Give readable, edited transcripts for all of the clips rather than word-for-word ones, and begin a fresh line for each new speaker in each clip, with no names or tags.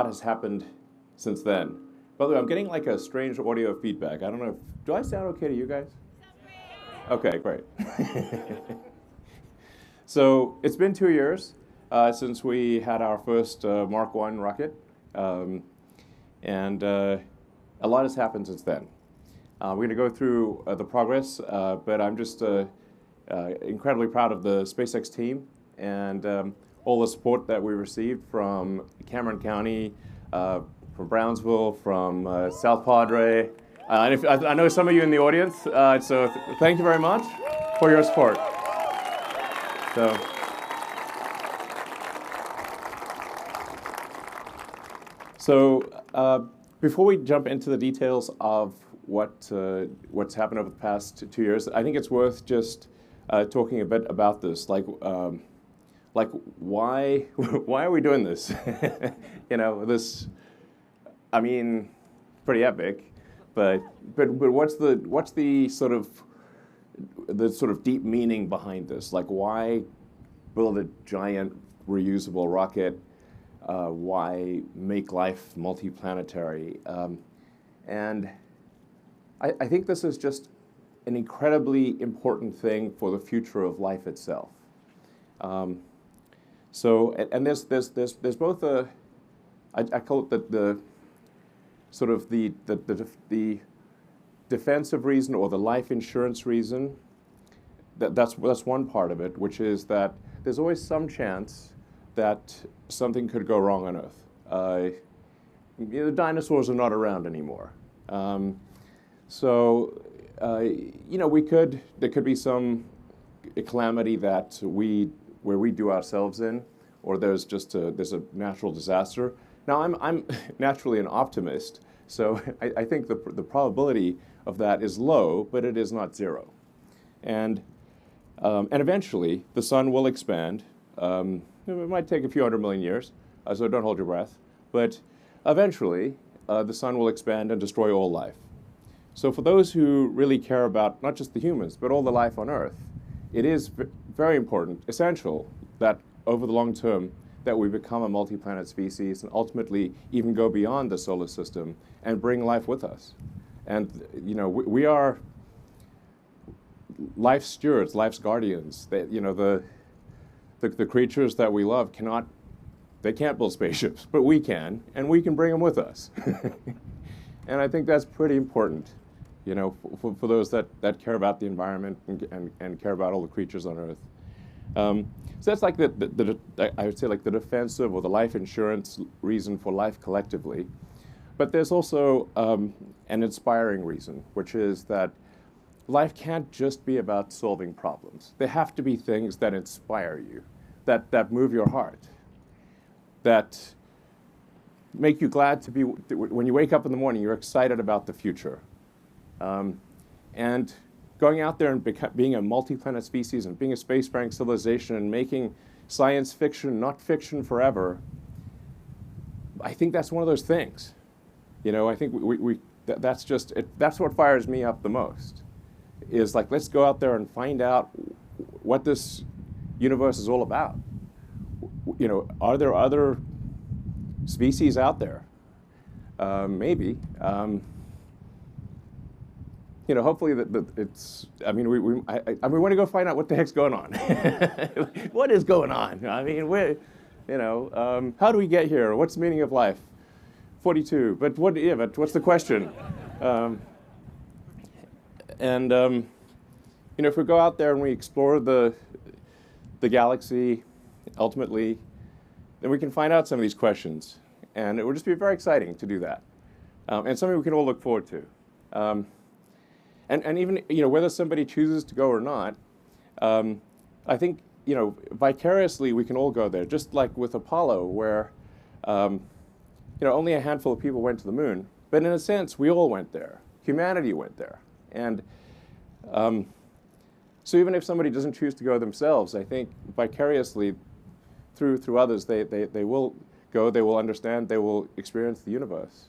has happened since then. By the way, I'm getting like a strange audio feedback. I don't know do I sound okay to you guys? Okay, great. So it's been 2 years since we had our first Mark I rocket, and a lot has happened since then. We're going to go through the progress, but I'm just incredibly proud of the SpaceX team and all the support that we received from Cameron County, from Brownsville, from South Padre. I know some of you in the audience, so thank you very much for your support. So before we jump into the details of what's happened over the past 2 years, I think it's worth just talking a bit about this, like why are we doing this? This, I mean, pretty epic, but what's the sort of deep meaning behind this? Like, why build a giant reusable rocket? Why make life multiplanetary? And I think this is just an incredibly important thing for the future of life itself. So there's both I call it the sort of the defensive reason or the life insurance reason. That's one part of it, which is that there's always some chance that something could go wrong on Earth. The dinosaurs are not around anymore. So there could be some calamity that where we do ourselves in, or there's a natural disaster. Now I'm naturally an optimist, so I think the probability of that is low, but it is not zero. And eventually the sun will expand. It might take a few 100 million years, so don't hold your breath. But eventually the sun will expand and destroy all life. So for those who really care about not just the humans, but all the life on Earth, it is very important, essential, that over the long term that we become a multi-planet species and ultimately even go beyond the solar system and bring life with us. And we are life's stewards, life's guardians. The creatures that we love they can't build spaceships, but we can, and we can bring them with us. And I think that's pretty important, for those that care about the environment and care about all the creatures on Earth. So that's like I would say like the defensive or the life insurance reason for life collectively. But there's also an inspiring reason, which is that life can't just be about solving problems. There have to be things that inspire you, that move your heart, that make you glad to be, when you wake up in the morning, you're excited about the future. And going out there and being a multi-planet species and being a spacefaring civilization and making science fiction, not fiction forever, I think that's one of those things. I think that's what fires me up the most, is like, let's go out there and find out what this universe is all about. Are there other species out there? Maybe. Hopefully it's. I mean, we want to go find out what the heck's going on. What is going on? I mean, how do we get here? What's the meaning of life? 42. But what's the question? If we go out there and we explore the galaxy, ultimately, then we can find out some of these questions, and it would just be very exciting to do that, and something we can all look forward to. And even whether somebody chooses to go or not, I think vicariously we can all go there. Just like with Apollo, where only a handful of people went to the moon, but in a sense we all went there. Humanity went there, and so even if somebody doesn't choose to go themselves, I think vicariously through others they will go. They will understand. They will experience the universe,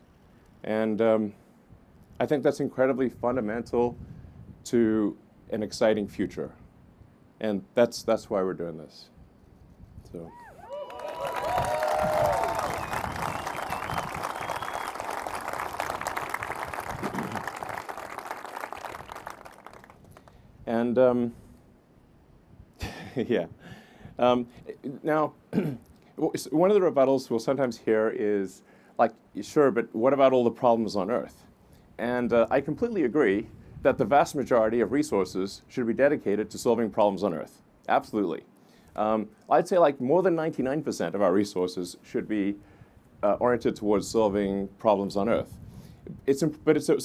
and I think that's incredibly fundamental to an exciting future, and that's why we're doing this. So. And yeah. Now, one of the rebuttals we'll sometimes hear is, like, sure, but what about all the problems on Earth? And I completely agree that the vast majority of resources should be dedicated to solving problems on Earth. Absolutely. I'd say like more than 99% of our resources should be oriented towards solving problems on Earth. So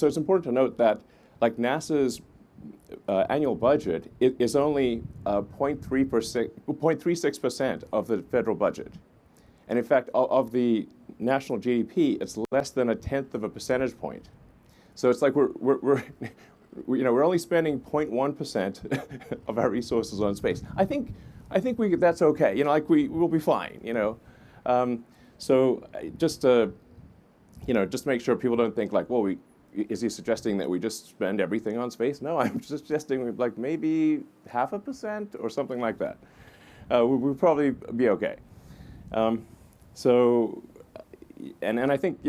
it's important to note that like NASA's annual budget is only 0.36% of the federal budget. And in fact, of the national GDP, it's less than 1/10 of a percentage point. So it's like we're only spending 0.1% of our resources on space. I think that's okay. Like we'll be fine. So just to make sure people don't think like, well, is he suggesting that we just spend everything on space? No, I'm suggesting like maybe 0.5% or something like that. We'll probably be okay. And I think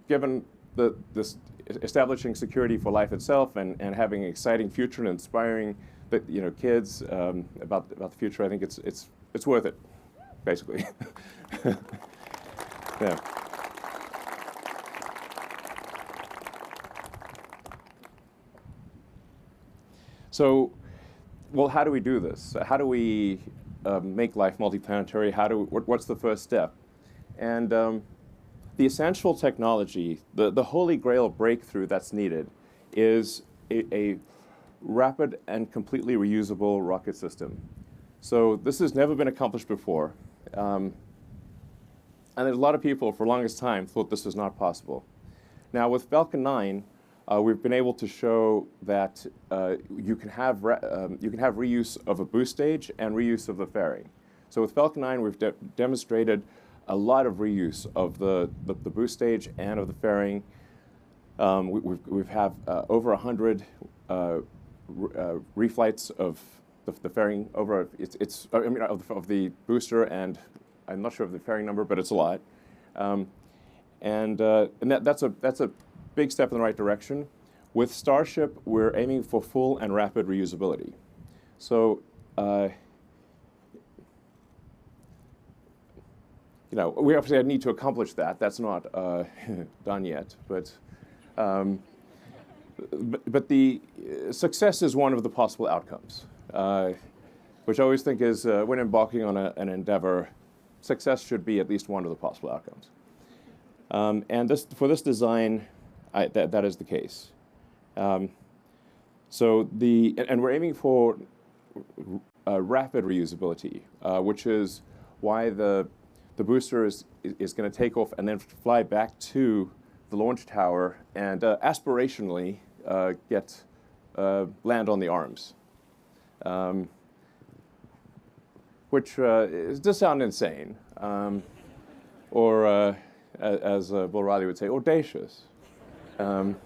given this establishing security for life itself and having an exciting future and inspiring kids about the future, I think it's worth it, basically. Yeah. So, well, how do we do this? How do we make life multiplanetary? What's the first step? And the essential technology, the holy grail breakthrough that's needed, is a rapid and completely reusable rocket system. So this has never been accomplished before. And there's a lot of people for the longest time thought this was not possible. Now with Falcon 9, we've been able to show that you can have reuse of a boost stage and reuse of the fairing. So with Falcon 9, we've demonstrated a lot of reuse of the boost stage and of the fairing. We've have over 100 reflights of the fairing of the booster, and I'm not sure of the fairing number, but it's a lot. And that's a big step in the right direction. With Starship, we're aiming for full and rapid reusability. So, we obviously need to accomplish that. That's not done yet, but the success is one of the possible outcomes, which I always think is when embarking on an endeavor, success should be at least one of the possible outcomes. And for this design, that is the case. And we're aiming for rapid reusability, which is why the booster is going to take off and then fly back to the launch tower and aspirationally land on the arms, which does sound insane, or as Bill Riley would say, audacious. But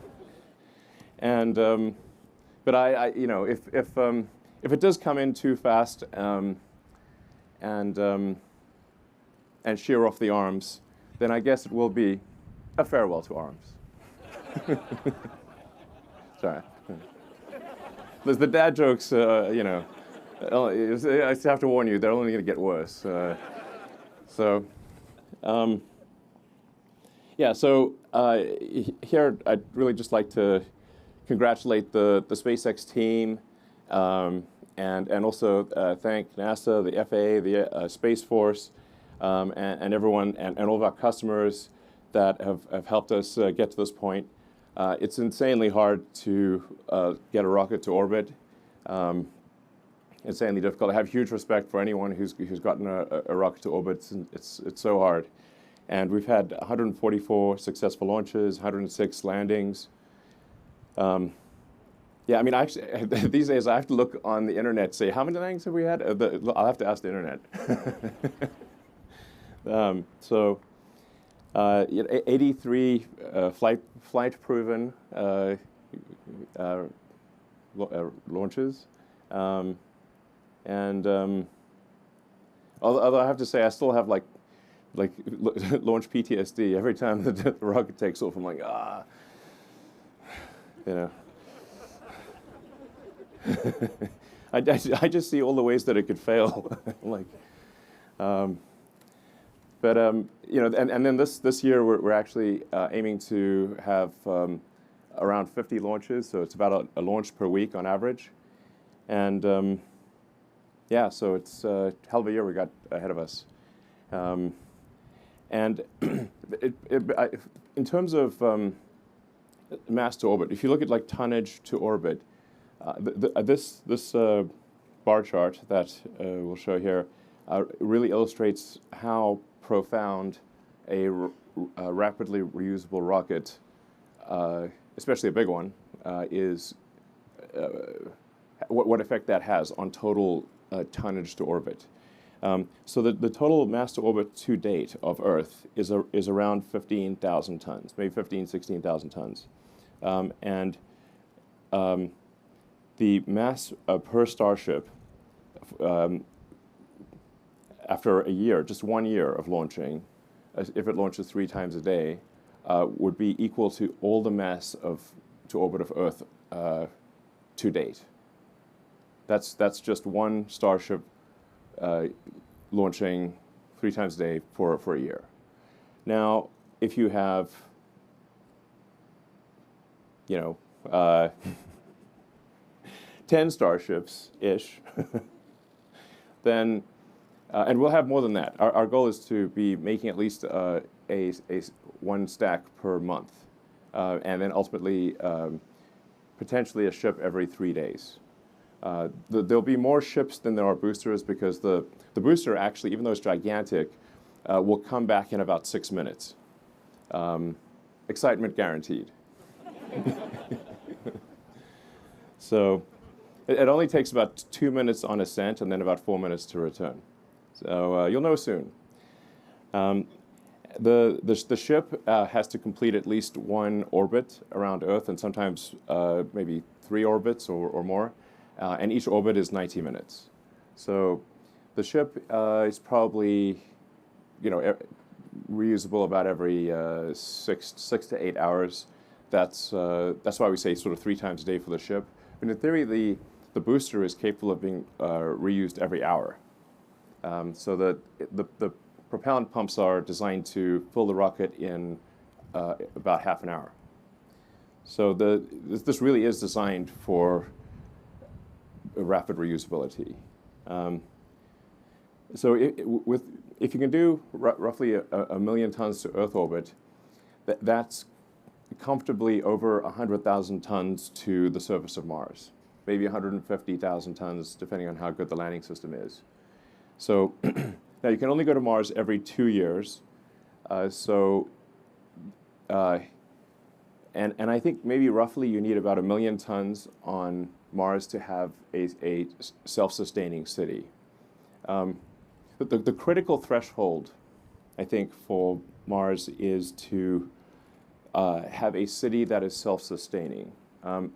if it does come in too fast and shear off the arms, then I guess it will be a farewell to arms. Sorry. There's the dad jokes, I have to warn you, they're only going to get worse. Here I'd really just like to congratulate the SpaceX team and also thank NASA, the FAA, the Space Force, and everyone, and all of our customers that have helped us get to this point. It's insanely hard to get a rocket to orbit. Insanely difficult. I have huge respect for anyone who's gotten a rocket to orbit. It's so hard. And we've had 144 successful launches, 106 landings. Yeah, I mean, actually, these days I have to look on the internet, say, how many landings have we had? I'll have to ask the internet. 83 flight-proven launches. Although I have to say, I still have like launch PTSD every time the rocket takes off. I'm like, I just see all the ways that it could fail. Like, but and then this year we're actually aiming to have around 50 launches, so it's about a launch per week on average, and yeah, so it's a hell of a year we got ahead of us, and in terms of mass to orbit, if you look at like tonnage to orbit, this bar chart that we'll show here really illustrates how profound a rapidly reusable rocket, especially a big one, is, what effect that has on total tonnage to orbit. So the total mass to orbit to date of Earth is around 15,000 tons, maybe 16,000 tons. And the mass per Starship, after a year, just 1 year of launching, if it launches 3 times a day, would be equal to all the mass to orbit of Earth to date. That's just one Starship launching 3 times a day for a year. Now, if you have, 10 Starships-ish, then, and we'll have more than that. Our goal is to be making at least a one stack per month, and then ultimately potentially a ship every 3 days. There'll be more ships than there are boosters because the booster actually, even though it's gigantic, will come back in about 6 minutes. Excitement guaranteed. So it only takes about 2 minutes on ascent and then about 4 minutes to return. So you'll know soon. The ship has to complete at least 1 orbit around Earth, and sometimes maybe 3 orbits or more. And each orbit is 90 minutes. So the ship is probably, reusable about every 6 to 8 hours. That's why we say sort of 3 times a day for the ship. But in theory, the booster is capable of being reused every hour. So the propellant pumps are designed to fill the rocket in about half an hour. So this really is designed for rapid reusability. So if you can do roughly a million tons to Earth orbit, that's comfortably over 100,000 tons to the surface of Mars, maybe 150,000 tons, depending on how good the landing system is. So now you can only go to Mars every 2 years. And I think maybe roughly you need about 1 million tons on Mars to have a self-sustaining city. But the critical threshold, I think, for Mars is to have a city that is self-sustaining.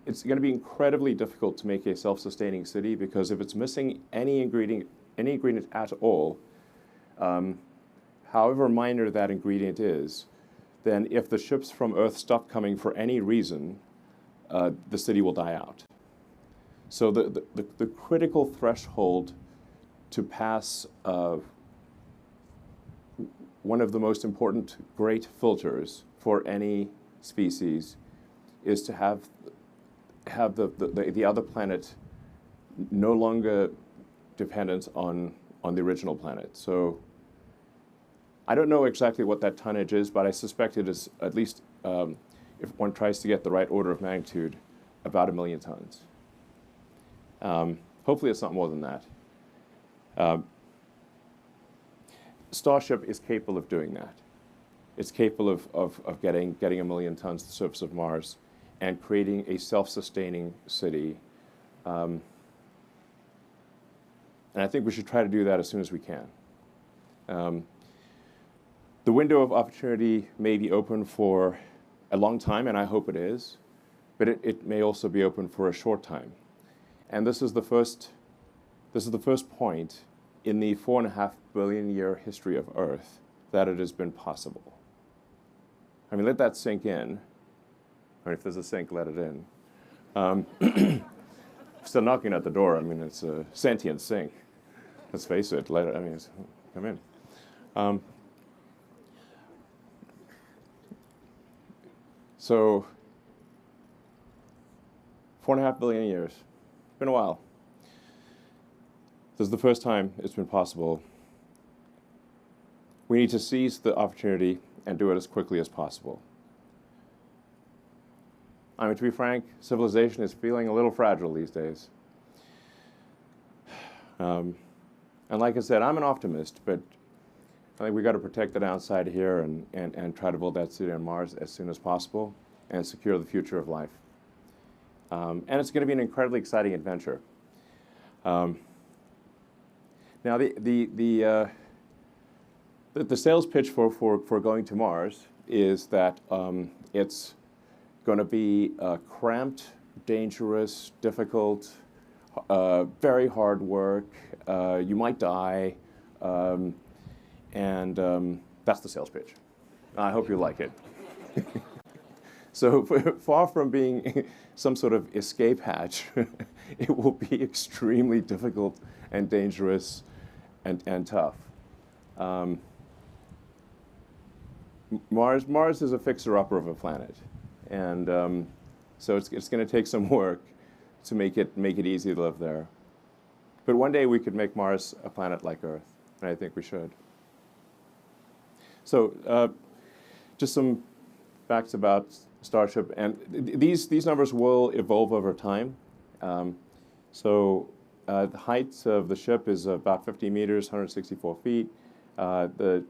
It's going to be incredibly difficult to make a self-sustaining city because if it's missing any ingredient at all, however minor that ingredient is, then if the ships from Earth stop coming for any reason, the city will die out. So the critical threshold to pass one of the most important great filters for any species is to have the other planet no longer dependent on the original planet. So I don't know exactly what that tonnage is, but I suspect it is at least, if one tries to get the right order of magnitude, about 1 million tons. Hopefully it's not more than that. Starship is capable of doing that. It's capable of getting 1 million tons to the surface of Mars and creating a self-sustaining city. And I think we should try to do that as soon as we can. The window of opportunity may be open for a long time, and I hope it is, but it may also be open for a short time. And this is the first point in the 4.5 billion year history of Earth that it has been possible. I mean, let that sink in. Or if there's a sink, let it in. still knocking at the door. I mean, it's a sentient thing. Let's face it. Let it, I mean, come in. So, 4.5 billion years. It's been a while. This is the first time it's been possible. We need to seize the opportunity and do it as quickly as possible. I mean, to be frank, civilization is feeling a little fragile these days. And like I said, I'm an optimist, but I think we've got to protect the downside here and try to build that city on Mars as soon as possible and secure the future of life. And it's going to be an incredibly exciting adventure. Now, the sales pitch for going to Mars is that it's going to be cramped, dangerous, difficult, very hard work. You might die, and that's the sales pitch. I hope you like it. So far from being some sort of escape hatch, it will be extremely difficult and dangerous and tough. Mars is a fixer-upper of a planet, and so it's going to take some work to make it easy to live there. But one day we could make Mars a planet like Earth, and I think we should. So just some facts about Starship, and these numbers will evolve over time. The height of the ship is about 50 meters, 164 feet. The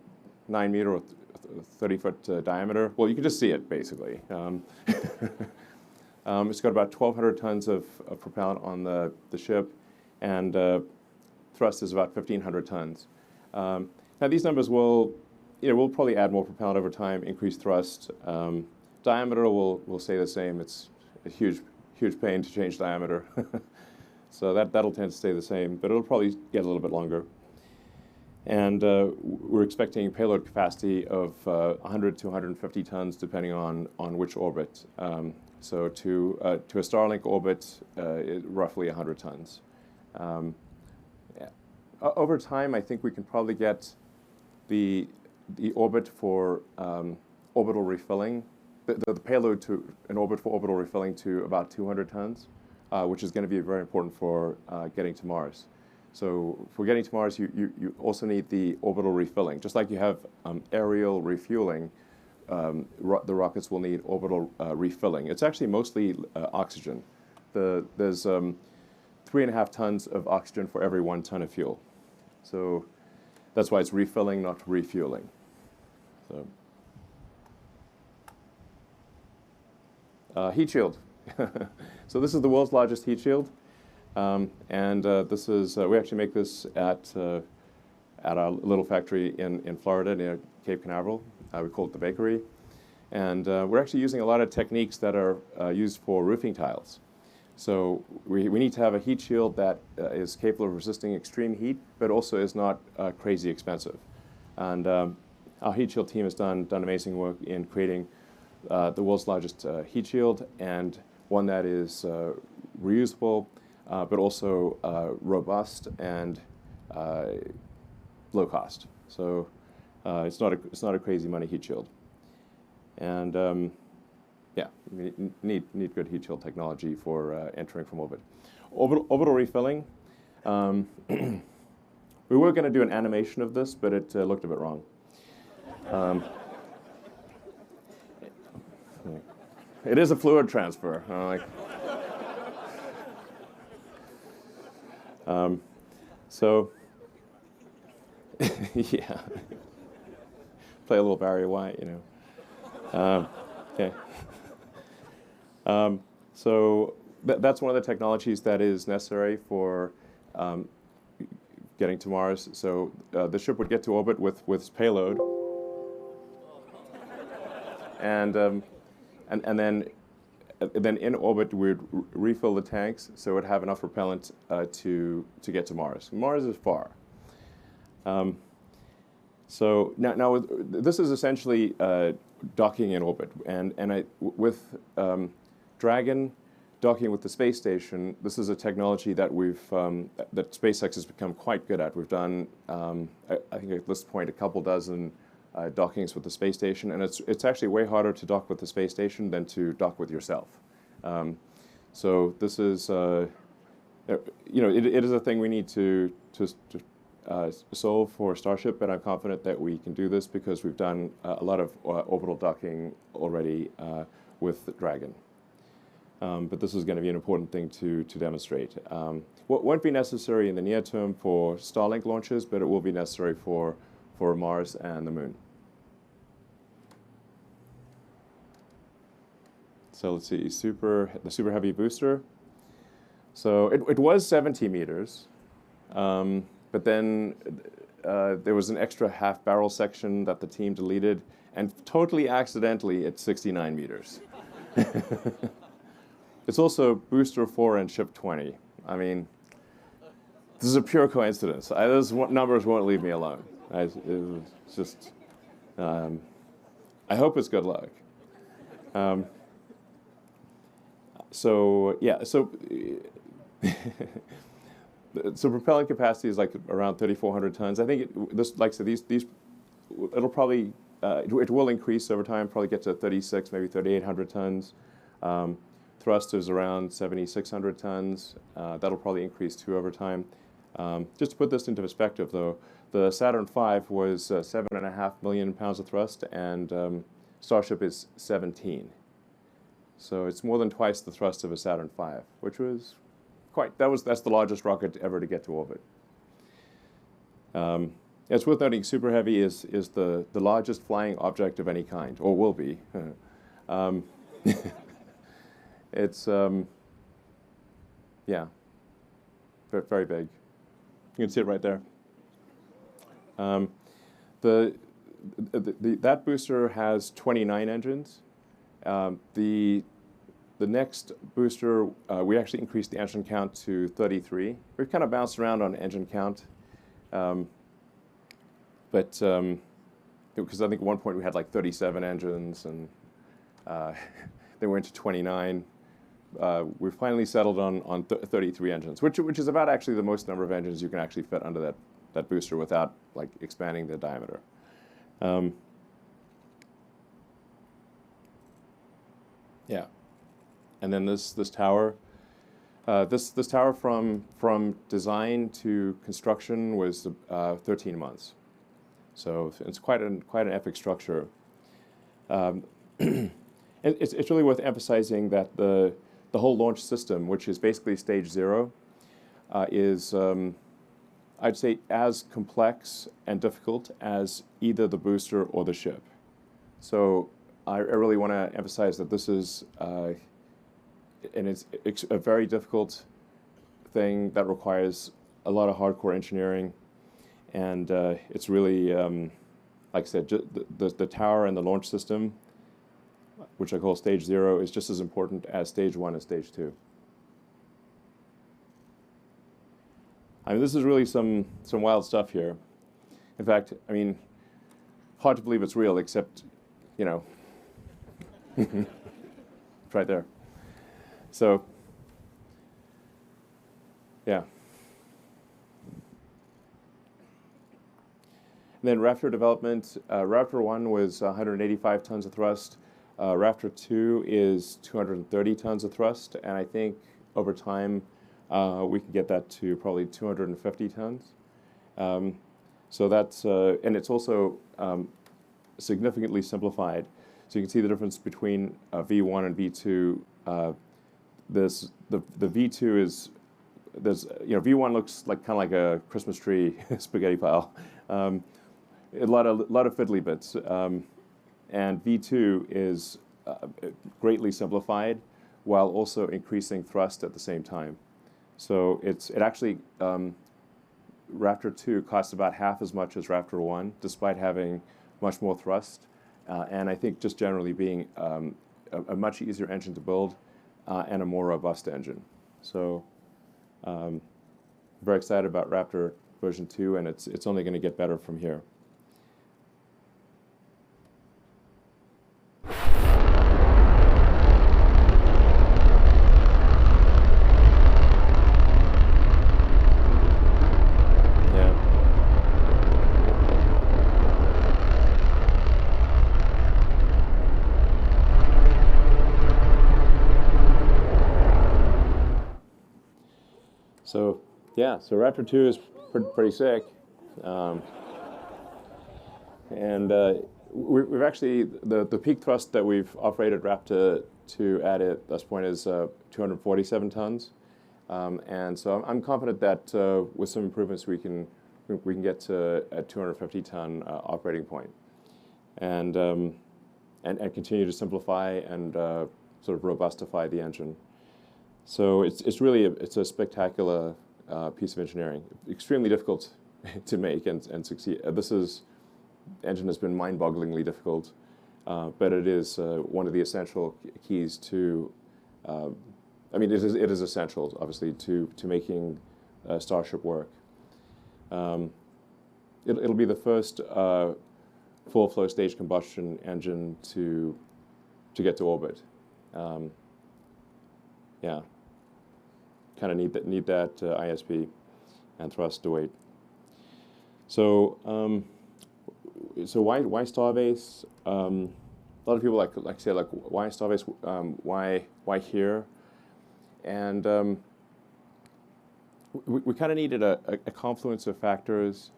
9-meter or 30-foot diameter. Well, you can just see it, basically. It's got about 1,200 tons of propellant on the ship, and thrust is about 1,500 tons. Now, these numbers will, we'll probably add more propellant over time, increase thrust. Diameter will stay the same. It's a huge pain to change diameter. So that'll tend to stay the same, but it'll probably get a little bit longer. And we're expecting payload capacity of 100 to 150 tons, depending on which orbit. So to a Starlink orbit, roughly 100 tons. Over time, I think we can probably get the orbit for orbital refilling, the payload to an orbit for orbital refilling to about 200 tons, which is going to be very important for getting to Mars. So for getting to Mars, you also need the orbital refilling. Just like you have aerial refueling, the rockets will need orbital refilling. It's actually mostly oxygen. There's 3.5 tons of oxygen for every 1 ton of fuel. So that's why it's refilling, not refueling. So heat shield. So this is the world's largest heat shield. This is, we actually make this at our little factory in Florida near Cape Canaveral. We call it the bakery. And we're actually using a lot of techniques that are used for roofing tiles. So we need to have a heat shield that is capable of resisting extreme heat, but also is not crazy expensive. And our heat shield team has done amazing work in creating the world's largest heat shield, and one that is reusable, but also robust and low cost. So it's not a crazy money heat shield. And yeah, we need good heat shield technology for entering from orbit. Orbital refilling. We were going to do an animation of this, but it looked a bit wrong. It is a fluid transfer. So, yeah. Play a little Barry White, Okay. So that's one of the technologies that is necessary for getting to Mars. So the ship would get to orbit with its payload, and then in orbit we'd refill the tanks, so it would have enough propellant to get to Mars. Mars is far. So now this is essentially docking in orbit, and with Dragon, docking with the space station, this is a technology that that SpaceX has become quite good at. We've done, I think at this point, a couple dozen dockings with the space station, and it's actually way harder to dock with the space station than to dock with yourself. So this is, it is a thing we need to solve for Starship, and I'm confident that we can do this because we've done a lot of orbital docking already with Dragon. But this is going to be an important thing to demonstrate. What won't be necessary in the near term for Starlink launches, but it will be necessary for Mars and the Moon. So let's see, the Super Heavy booster. So it was 70 meters, but then there was an extra half barrel section that the team deleted, and totally accidentally, it's 69 meters. It's also booster 4 and ship 20. I mean, this is a pure coincidence. Those numbers won't leave me alone. It's just, I hope it's good luck. So yeah, so propellant capacity is like around 3,400 tons. I think like I said, it'll probably it will increase over time. Probably get to 36, maybe 3,800 tons. Thrust is around 7,600 tons. That'll probably increase too over time. Just to put this into perspective, though, the Saturn V was 7.5 million pounds of thrust, and Starship is 17. So it's more than twice the thrust of a Saturn V, which was that's the largest rocket ever to get to orbit. It's worth noting Super Heavy is the largest flying object of any kind, or will be. It's yeah, very big. You can see it right there. That booster has 29 engines. The next booster, we actually increased the engine count to 33. We've kind of bounced around on engine count, but because I think at one point we had like 37 engines, and then we went to 29. We finally settled on 33 engines, which is about actually the most number of engines you can actually fit under that booster without like expanding the diameter. Yeah, and then this tower, this tower from design to construction was 13 months, so it's quite an epic structure. It's really worth emphasizing that the whole launch system, which is basically stage 0, is I'd say as complex and difficult as either the booster or the ship. So I really want to emphasize that this is, and it's a very difficult thing that requires a lot of hardcore engineering, and it's really, like I said, the tower and the launch system, which I call stage 0, is just as important as stage 1 and stage 2. I mean, this is really some wild stuff here. In fact, I mean, hard to believe it's real, except, you know, it's right there. So, yeah. And then Raptor development. Raptor 1 was 185 tons of thrust. Raptor 2 is 230 tons of thrust, and I think over time we can get that to probably 250 tons. So that's, and it's also significantly simplified. So you can see the difference between V1 and V2. The V2 is, V1 looks like kind of like a Christmas tree spaghetti pile. A lot of fiddly bits. And V2 is greatly simplified while also increasing thrust at the same time. So it actually, Raptor 2 costs about half as much as Raptor 1, despite having much more thrust. And I think just generally being a much easier engine to build and a more robust engine. So very excited about Raptor version 2, and it's only going to get better from here. So yeah, so Raptor 2 is pretty sick. Um, and we've actually, the peak thrust that we've operated Raptor to at this point is 247 tons. And so I'm confident that with some improvements we can get to a 250 ton operating point, and continue to simplify and sort of robustify the engine. So it's really it's a spectacular piece of engineering, extremely difficult to make and succeed. Engine has been mind-bogglingly difficult, but it is one of the essential keys to. I mean, it is essential, obviously, to making Starship work. It'll be the first full flow stage combustion engine to get to orbit. Yeah, kind of need that ISP and thrust to weight. So so why Starbase? A lot of people like say why Starbase? Why here? And we kind of needed a confluence of factors.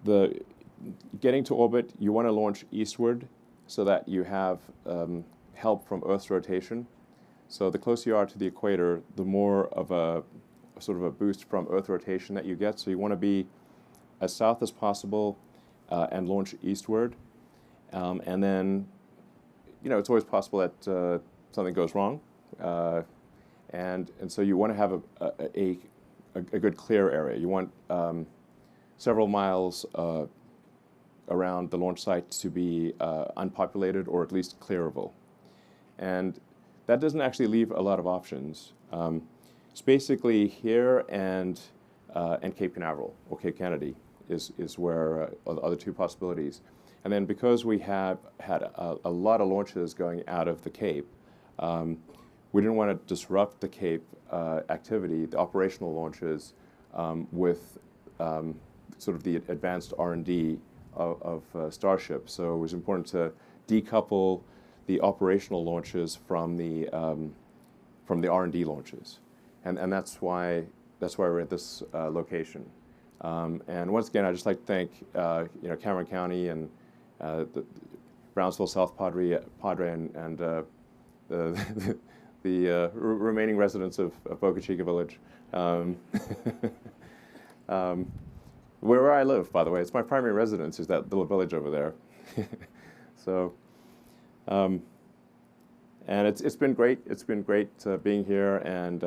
The getting to orbit, you want to launch eastward so that you have help from Earth's rotation. So the closer you are to the equator, the more of a sort of a boost from Earth rotation that you get. So you want to be as south as possible and launch eastward. And then, it's always possible that something goes wrong. And so you want to have a good clear area. You want several miles around the launch site to be unpopulated or at least clearable. And that doesn't actually leave a lot of options. It's basically here and Cape Canaveral or Cape Kennedy is where are the other two possibilities. And then because we have had a lot of launches going out of the Cape, we didn't want to disrupt the Cape activity, the operational launches, with sort of the advanced R&D of Starship. So it was important to decouple the operational launches from the R&D launches, and that's why we're at this location. And once again, I'd just like to thank Cameron County and the Brownsville South Padre and the remaining residents of Boca Chica Village, where I live, by the way. It's my primary residence, is that little village over there. So, and it's been great. It's been great being here, and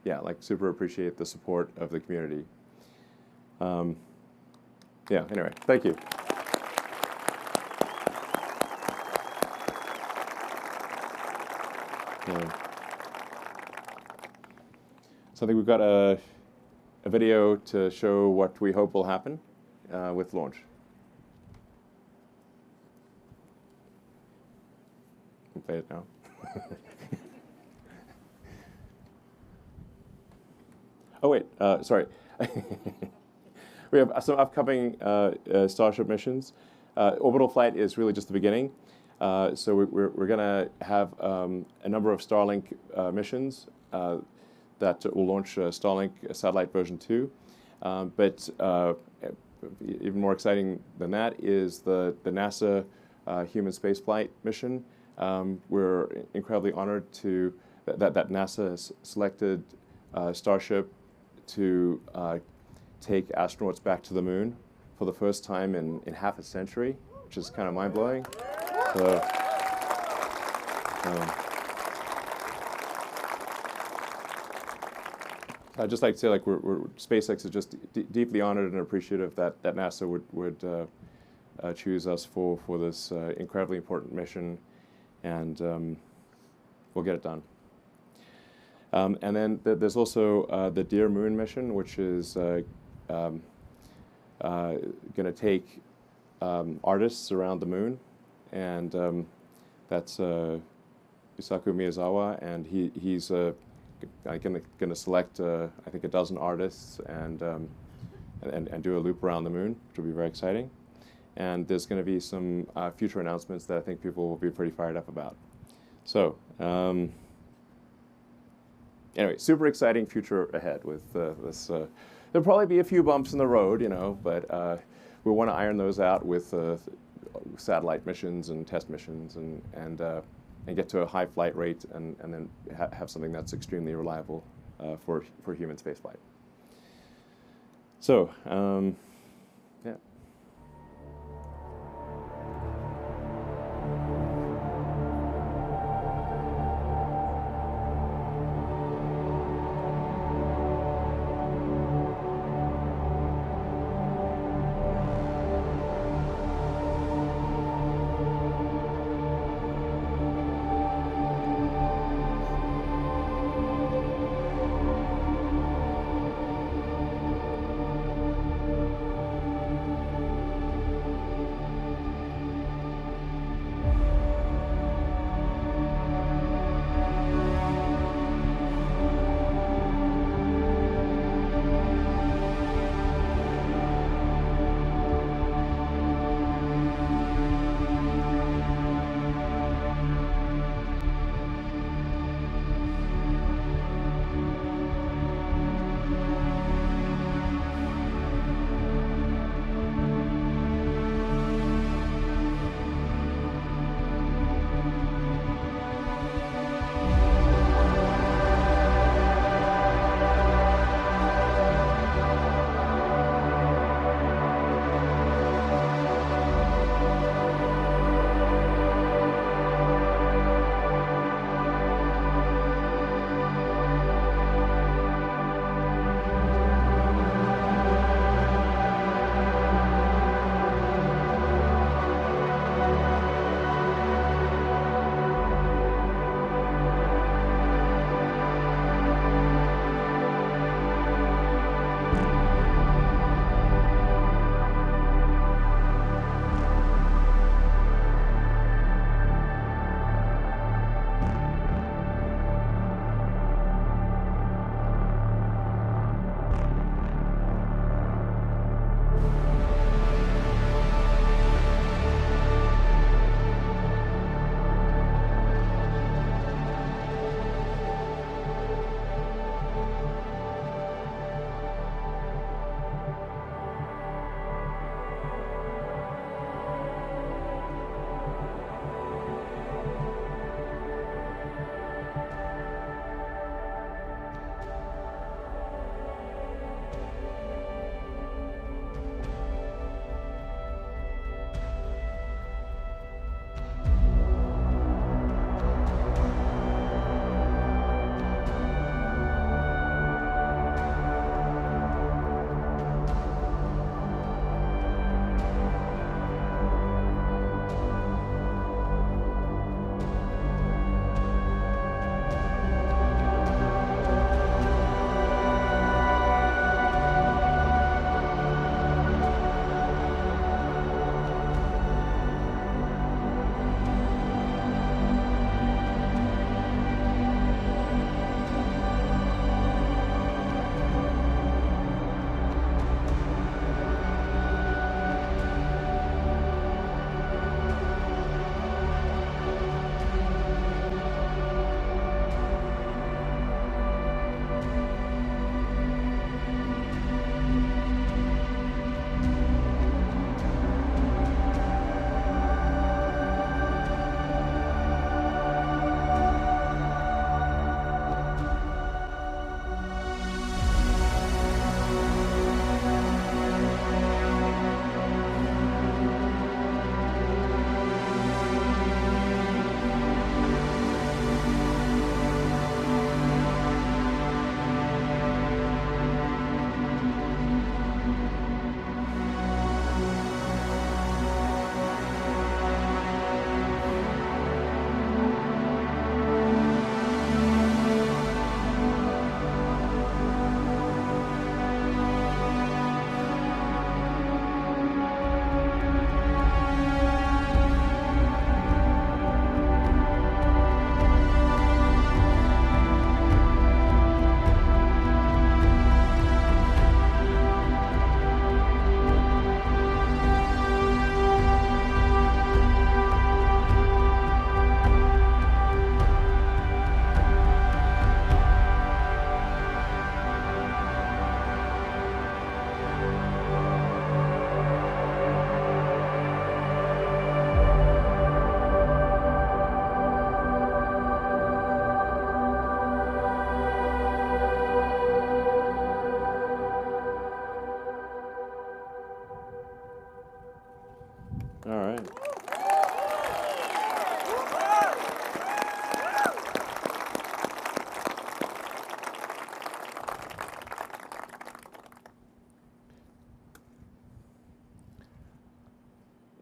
yeah, super appreciate the support of the community. Yeah. Anyway, thank you. So I think we've got a video to show what we hope will happen with launch. We'll play it now. Oh wait, sorry. We have some upcoming Starship missions. Orbital flight is really just the beginning. So we're going to have a number of Starlink missions that will launch Starlink satellite version 2. But even more exciting than that is the NASA human spaceflight mission. We're incredibly honored that NASA has selected Starship to take astronauts back to the moon for the first time in half a century, which is kind of mind-blowing. So, I'd just like to say, SpaceX is just deeply honored and appreciative that NASA would choose us for this incredibly important mission, and we'll get it done. And then there's also the Dear Moon mission, which is going to take artists around the moon, and that's Yusaku Miyazawa, and he's going to select I think a dozen artists and do a loop around the moon, which will be very exciting. And there's going to be some future announcements that I think people will be pretty fired up about. So anyway, super exciting future ahead with this. There'll probably be a few bumps in the road, you know, but we want to iron those out with satellite missions and test missions and get to a high flight rate and then have something that's extremely reliable for human spaceflight. So, yeah.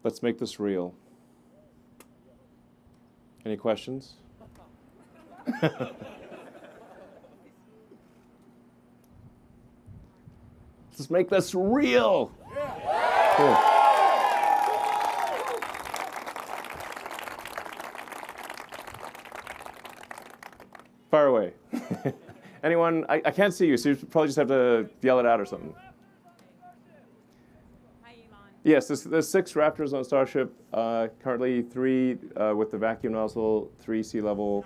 Let's make this real. Any questions? Let's make this real. Cool. Fire away. Anyone? I can't see you, so you probably just have to yell it out or something.
Hi, Elon.
Yes, there's 6 Raptors on Starship. Currently 3 with the vacuum nozzle, 3 sea level.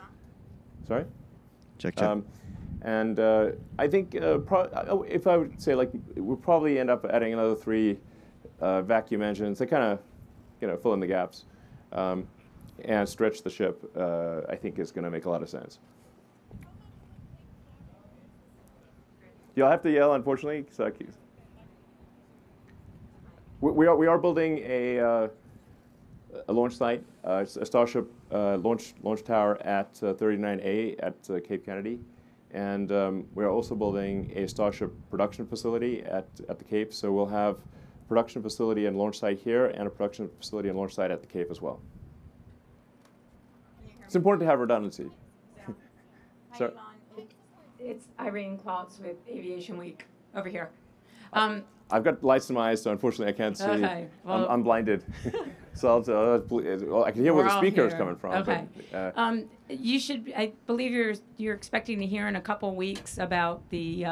Sorry?
Check, check.
And I think if I would say, like, we'll probably end up adding another 3 vacuum engines. They kind of, fill in the gaps and stretch the ship. I think is going to make a lot of sense. You'll have to yell, unfortunately. So we are building a launch site, a Starship launch tower at 39A at Cape Kennedy. And we're also building a Starship production facility at the Cape. So we'll have a production facility and launch site here and a production facility and launch site at the Cape as well. It's important to have redundancy.
Hi, Elon. It's Irene Klotz with Aviation Week over here.
I've got lights in my eyes, so unfortunately I can't see.
Okay. Well,
I'm blinded. So I can hear where the speaker is coming from.
Okay.
But,
I believe you're expecting to hear in a couple weeks about the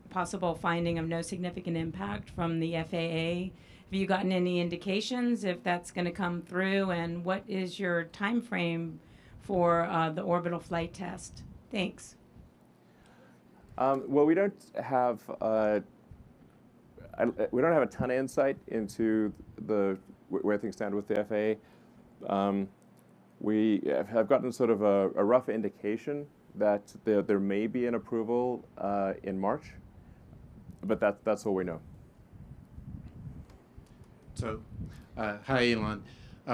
possible finding of no significant impact from the FAA. Have you gotten any indications if that's going to come through, and what is your time frame for the orbital flight test? Thanks.
well, we don't have a ton of insight into where things stand with the FAA. We have gotten sort of a rough indication that there may be an approval in March, but that's all we know.
So, hi, Elon.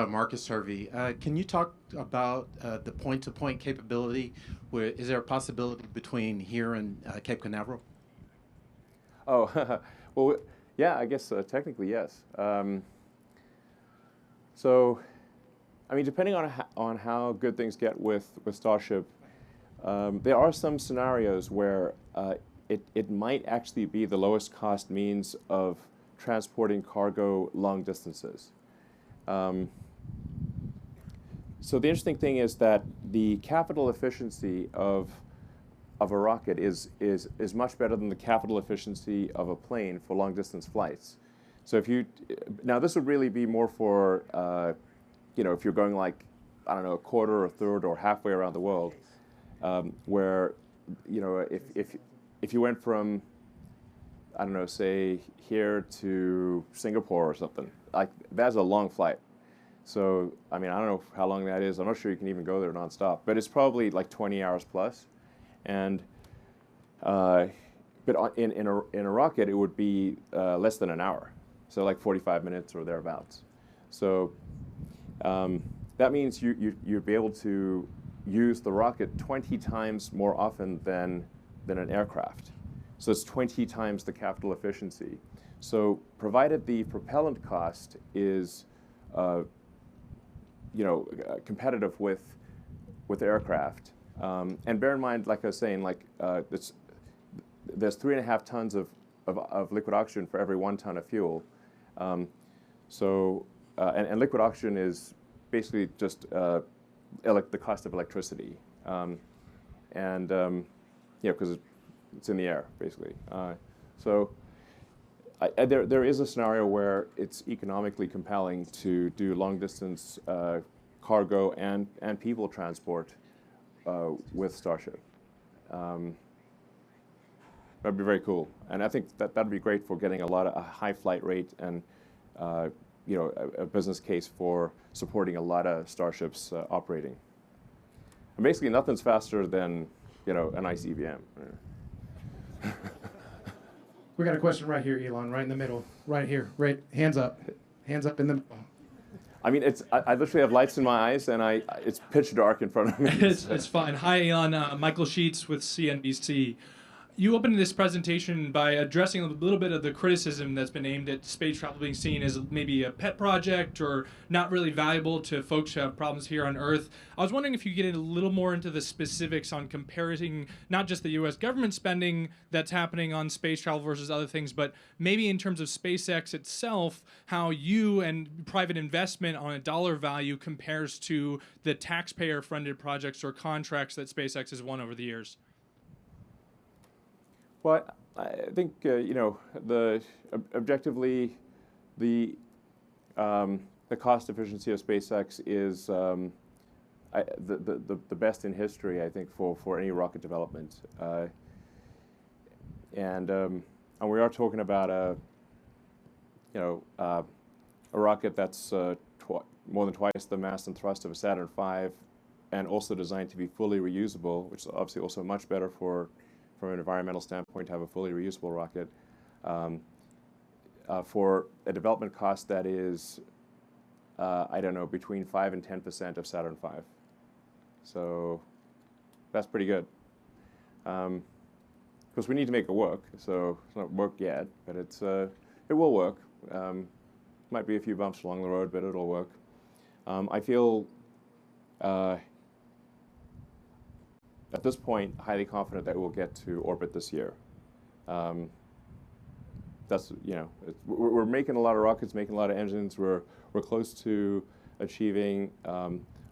Marcus Hervey. Can you talk about the point-to-point capability? Is there a possibility between here and Cape Canaveral?
Oh, well, yeah, I guess technically yes. So, I mean, depending on how good things get with Starship, there are some scenarios where it might actually be the lowest cost means of transporting cargo long distances. So the interesting thing is that the capital efficiency of a rocket is much better than the capital efficiency of a plane for long distance flights. So now this would really be more for if you're going like, I don't know, a quarter or a third or halfway around the world, where if you went from, I don't know, say here to Singapore or something, like that's a long flight. So, I mean, I don't know how long that is. I'm not sure you can even go there nonstop, but it's probably like 20 hours plus. And but in a rocket, it would be less than an hour, so like 45 minutes or thereabouts. So that means you'd be able to use the rocket 20 times more often than an aircraft. So it's 20 times the capital efficiency. So provided the propellant cost is competitive with aircraft. And bear in mind, like I was saying, there's 3.5 tons of liquid oxygen for every 1 ton of fuel. And liquid oxygen is basically just the cost of electricity. Because it's in the air, basically. There is a scenario where it's economically compelling to do long-distance cargo and people transport with Starship. That'd be very cool, and I think that'd be great for getting a high flight rate and a business case for supporting a lot of Starships operating. And basically, nothing's faster than a nice EVM.
We got a question right here, Elon, right in the middle, right here, right, hands up in the middle.
I mean, I literally have lights in my eyes, and it's pitch dark in front of me.
It's fine. Hi, Elon. Michael Sheets with CNBC.
You opened this presentation by addressing a little bit of the criticism that's been aimed at space travel being seen as maybe a pet project or not really valuable to folks who have problems here on Earth. I was wondering if you could get a little more into the specifics on comparing not just the U.S. government spending that's happening on space travel versus other things, but maybe in terms of SpaceX itself, how you and private investment on a dollar value compares to the taxpayer-funded projects or contracts that SpaceX has won over the years.
Well, I think objectively, the cost efficiency of SpaceX is the best in history, I think, for any rocket development, and we are talking about a rocket that's more than twice the mass and thrust of a Saturn V, and also designed to be fully reusable, which is obviously also much better from an environmental standpoint to have a fully reusable rocket, for a development cost that is, I don't know, between 5 and 10% of Saturn V. So that's pretty good. Because we need to make it work, so it's not worked yet, but it will work. Might be a few bumps along the road, but it'll work. I feel at this point, highly confident that we'll get to orbit this year. That's we're making a lot of rockets, making a lot of engines. We're close to achieving a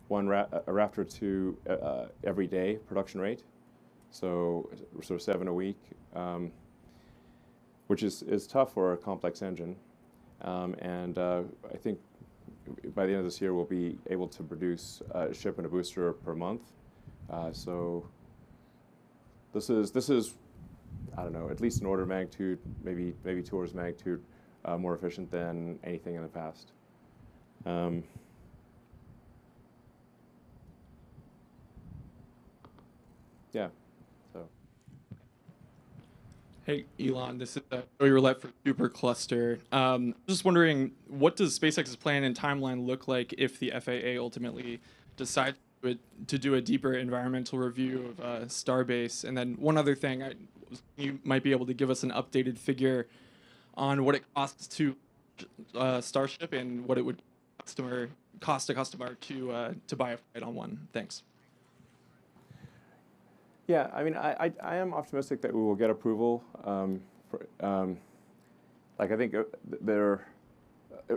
Raptor 2 every day production rate, so sort of 7 a week, which is tough for a complex engine. And I think by the end of this year, we'll be able to produce a ship and a booster per month. So this is I don't know, at least an order of magnitude, maybe 2 orders of magnitude more efficient than anything in the past. Yeah. So.
Hey, Elon, this is Joey Roulette for Supercluster. Just wondering, what does SpaceX's plan and timeline look like if the FAA ultimately decides to do a deeper environmental review of Starbase? And then one other thing, you might be able to give us an updated figure on what it costs to Starship and what it would cost a customer to buy a flight on one. Thanks.
Yeah, I mean, I am optimistic that we will get approval. I think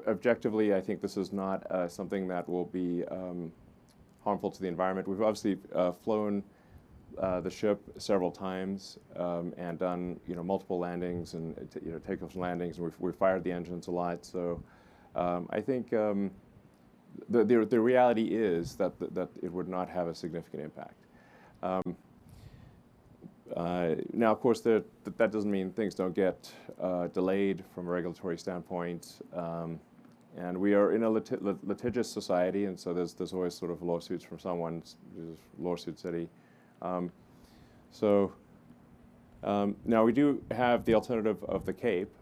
objectively, I think this is not something that will be harmful to the environment. We've obviously flown the ship several times and done multiple landings and takeoffs and landings, and we've fired the engines a lot. So I think the reality is that it would not have a significant impact. Now, of course, that doesn't mean things don't get delayed from a regulatory standpoint. And we are in a litigious society, and so there's always sort of lawsuits from someone, lawsuit city. Now we do have the alternative of the Cape,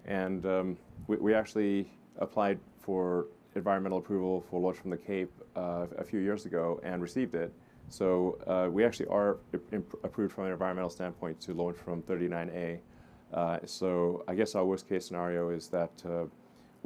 and we actually applied for environmental approval for launch from the Cape a few years ago and received it. So we actually are approved from an environmental standpoint to launch from 39A. So I guess our worst case scenario is that